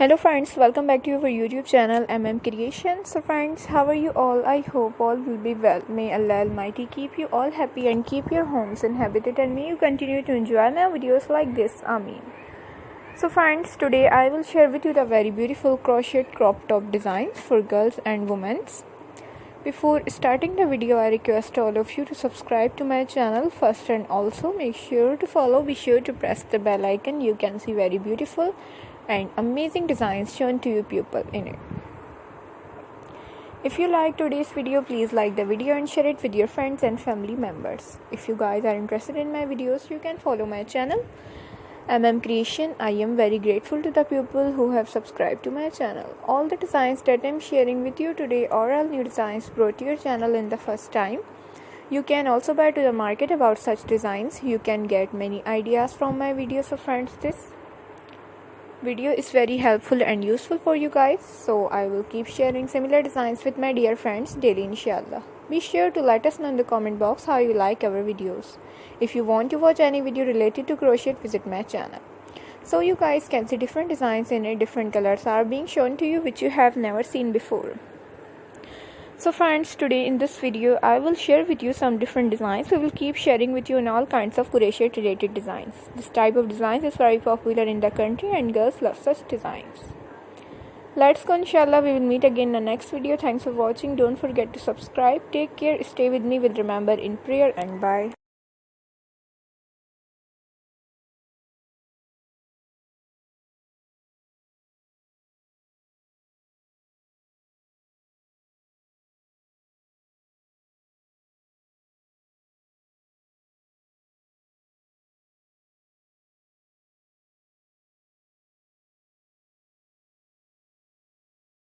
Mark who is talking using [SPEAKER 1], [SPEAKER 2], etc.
[SPEAKER 1] Hello friends, welcome back to our YouTube channel Creation. So friends, how are you all? I hope all will be well. May Allah Almighty keep you all happy and keep your homes inhabited, and may you continue to enjoy my videos like this. Ameen. So friends, today I will share with you the very beautiful crochet crop top designs for girls and women. Before starting the video, I request all of you to subscribe to my channel first, and also make sure to follow. Be sure to press the bell icon. You can see very beautiful and amazing designs shown to you people in it. If you like today's video, please like the video and share it with your friends and family members. If you guys are interested in my videos, you can follow my channel Creation. I am very grateful to the people who have subscribed to my channel. All the designs that I am sharing with you today are all new designs brought to your channel in the first time. You can also buy to the market about such designs. You can get many ideas from my videos. So friends, this video is very helpful and useful for you guys, so I will keep sharing similar designs with my dear friends daily, inshallah. Be sure to let us know in the comment box how you like our videos. If you want to watch any video related to crochet, visit my channel. So you guys can see different designs in it. Different colors are being shown to you which you have never seen before. So friends, today in this video I will share with you some different designs. We will keep sharing with you in all kinds of crochet related designs. This type of designs is very popular in the country and girls love such designs. Let's go, inshallah. We will meet again in the next video. Thanks for watching. Don't forget to subscribe. Take care. Stay with me. Will remember in prayer, and bye.